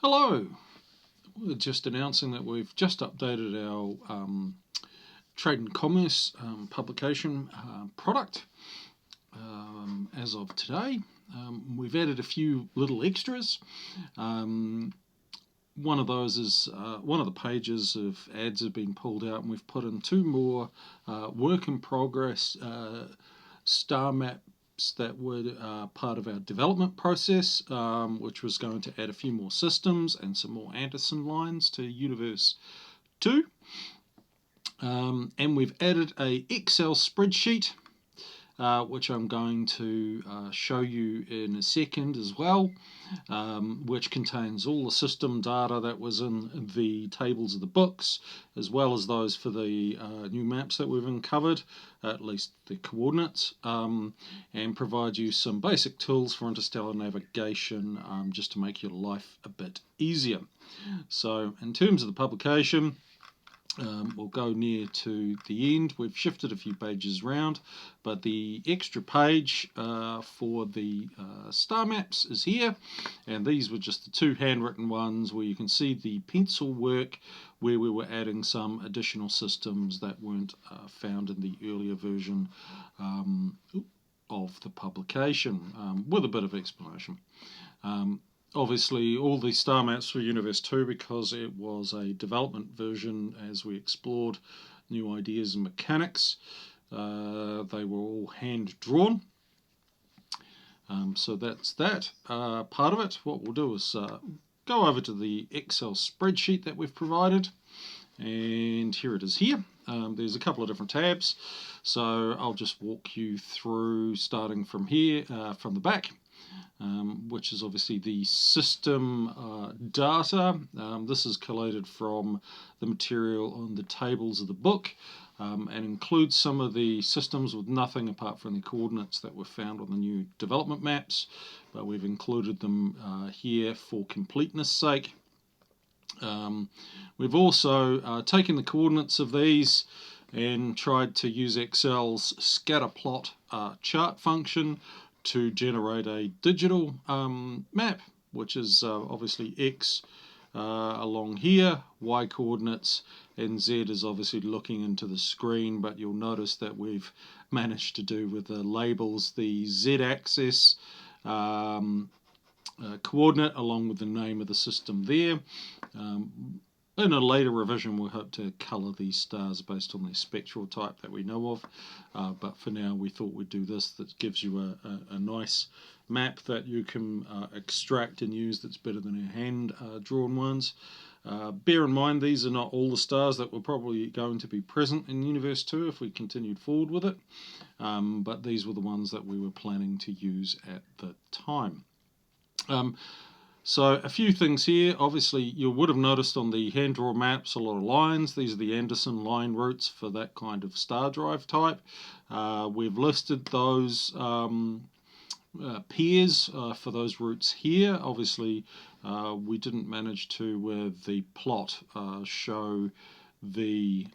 Hello! We're just announcing that we've just updated our Trade and Commerce publication product as of today. We've added a few little extras. One of those is one of the pages of ads have been pulled out, and we've put in two more work in progress star maps that were part of our development process, which was going to add a few more systems and some more Anderson lines to Universe 2. And we've added a Excel spreadsheet, which I'm going to show you in a second as well, which contains all the system data that was in the tables of the books, as well as those for the new maps that we've uncovered, at least the coordinates, and provide you some basic tools for interstellar navigation, just to make your life a bit easier. So in terms of the publication, we'll go near to the end. We've shifted a few pages around, but the extra page for the star maps is here, and these were just the two handwritten ones where you can see the pencil work where we were adding some additional systems that weren't found in the earlier version of the publication, with a bit of explanation. Obviously, all the star maps for Universe 2, because it was a development version as we explored new ideas and mechanics. They were all hand-drawn. So that's that part of it. What we'll do is go over to the Excel spreadsheet that we've provided. And here it is here. There's a couple of different tabs. So I'll just walk you through, starting from here, from the back. Which is obviously the system data. This is collated from the material on the tables of the book, and includes some of the systems with nothing apart from the coordinates that were found on the new development maps, but we've included them here for completeness sake. We've also taken the coordinates of these and tried to use Excel's scatter plot chart function to generate a digital map, which is obviously X along here, Y coordinates, and Z is obviously looking into the screen, but you'll notice that we've managed to do with the labels the Z axis coordinate along with the name of the system there. In a later revision, we'll hope to colour these stars based on their spectral type that we know of, but for now we thought we'd do this. That gives you a nice map that you can extract and use, that's better than our hand-drawn ones. Bear in mind, these are not all the stars that were probably going to be present in Universe 2 if we continued forward with it, but these were the ones that we were planning to use at the time. So a few things here. Obviously, you would have noticed on the hand-drawn maps a lot of lines. These are the Anderson line routes for that kind of star drive type. We've listed those pairs for those routes here. Obviously, we didn't manage to, with the plot, show the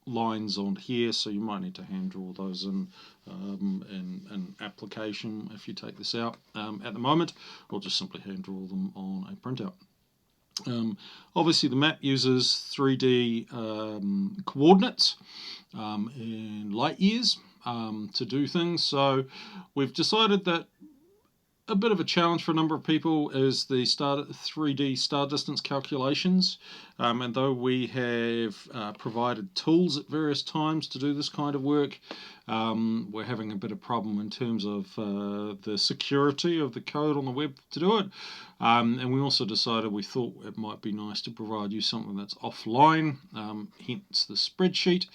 lines on here, so you might need to hand draw those in application if you take this out at the moment, or just simply hand draw them on a printout. Obviously the map uses 3D coordinates in light years to do things, so we've decided that a bit of a challenge for a number of people is the 3D star distance calculations, and though we have provided tools at various times to do this kind of work, we're having a bit of problem in terms of the security of the code on the web to do it, and we also decided we thought it might be nice to provide you something that's offline, hence the spreadsheet.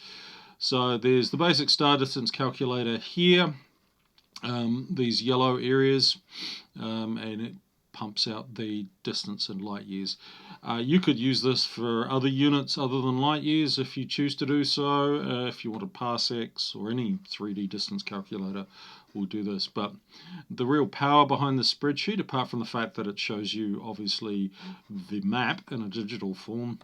So there's the basic star distance calculator here. These yellow areas, and it pumps out the distance in light years. You could use this for other units other than light years if you choose to do so. If you wanted parsecs or any 3D distance calculator will do this, but the real power behind the spreadsheet, apart from the fact that it shows you obviously the map in a digital form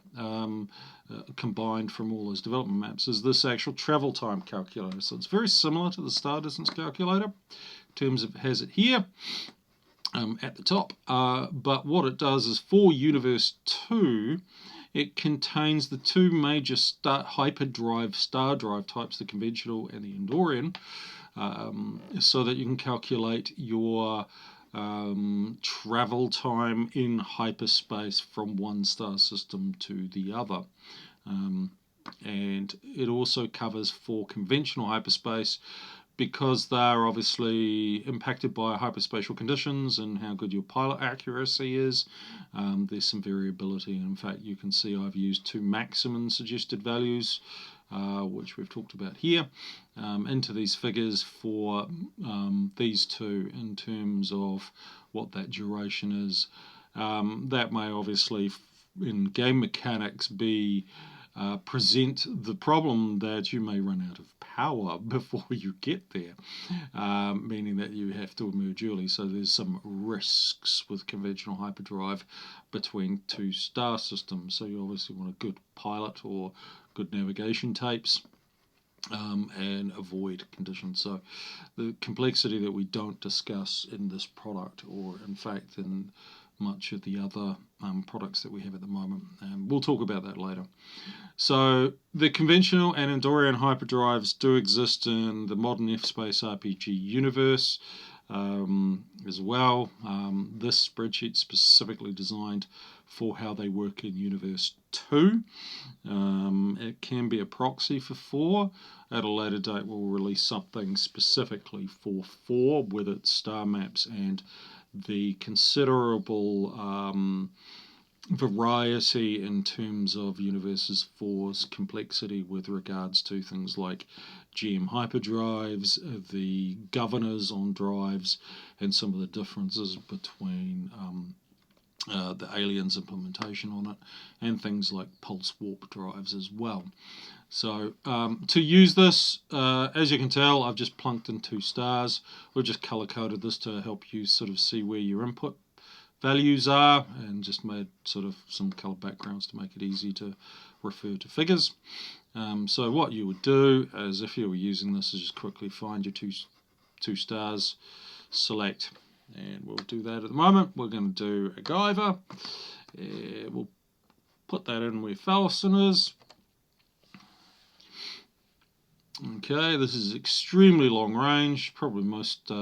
combined from all those development maps, is this actual travel time calculator. So it's very similar to the star distance calculator in terms of it has it here. at the top. But what it does is for Universe 2, it contains the two major hyperdrive star drive types, the conventional and the Endorian, so that you can calculate your travel time in hyperspace from one star system to the other. And it also covers for conventional hyperspace, because they're obviously impacted by hyperspatial conditions and how good your pilot accuracy is. There's some variability. In fact, you can see I've used two maximum suggested values, which we've talked about here, into these figures for these two in terms of what that duration is. That may obviously, in game mechanics, be present the problem that you may run out of power before you get there, meaning that you have to emerge early. So there's some risks with conventional hyperdrive between two star systems. So you obviously want a good pilot or good navigation tapes, and avoid conditions. So the complexity that we don't discuss in this product, or in fact in much of the other products that we have at the moment. We'll talk about that later. So the conventional and Endorian hyperdrives do exist in the modern FSpaceRPG universe as well. This spreadsheet specifically designed for how they work in Universe 2. It can be a proxy for 4. At a later date we'll release something specifically for 4 with its star maps and the considerable variety in terms of Universes 4's complexity with regards to things like GM hyperdrives, the governors on drives, and some of the differences between the Aliens implementation on it, and things like pulse warp drives as well. So to use this, as you can tell, I've just plunked in 2 stars. We've just color coded this to help you sort of see where your input values are, and just made sort of some color backgrounds to make it easy to refer to figures. So what you would do is, if you were using this, is just quickly find your two stars, select, and we'll do that at the moment. We're going to do a Guyver. We'll put that in where Falcon is. Okay, this is extremely long range. Probably most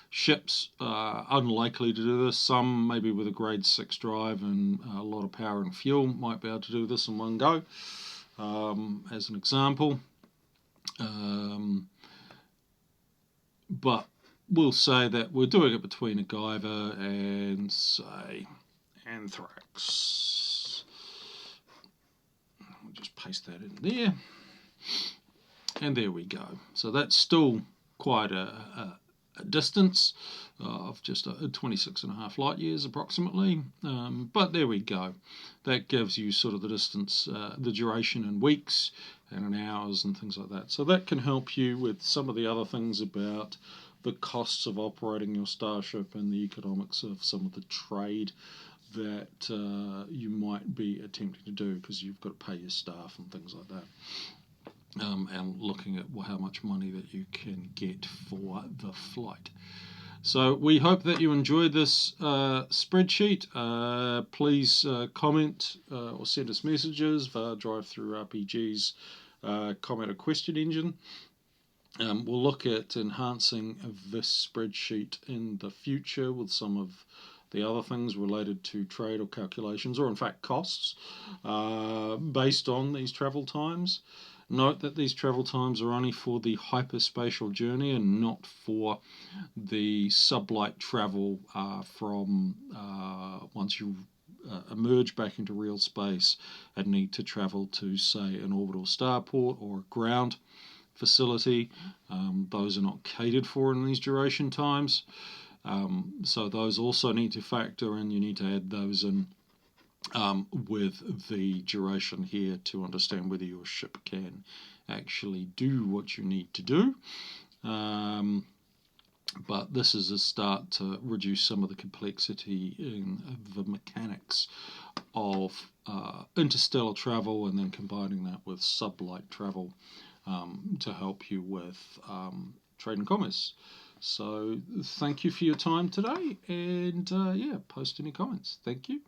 ships are unlikely to do this. Some, maybe with a grade 6 drive and a lot of power and fuel, might be able to do this in one go, as an example. But we'll say that we're doing it between a Guyver and, say, Anthrax. We'll just paste that in there. And there we go. So that's still quite a distance of just 26.5 light years approximately. But there we go. That gives you sort of the distance, the duration in weeks and in hours and things like that. So that can help you with some of the other things about the costs of operating your starship and the economics of some of the trade that you might be attempting to do, because you've got to pay your staff and things like that. And looking at how much money that you can get for the flight. So we hope that you enjoyed this spreadsheet. Please comment or send us messages via DrivethruRPG's comment or question engine. We'll look at enhancing this spreadsheet in the future with some of the other things related to trade or calculations, or in fact costs, based on these travel times. Note that these travel times are only for the hyperspatial journey and not for the sublight travel from once you emerge back into real space and need to travel to, say, an orbital starport or a ground facility. Those are not catered for in these duration times. So those also need to factor in. You need to add those in with the duration here to understand whether your ship can actually do what you need to do. But this is a start to reduce some of the complexity in the mechanics of interstellar travel, and then combining that with sublight travel to help you with trade and commerce. So thank you for your time today, and yeah, post any comments. Thank you.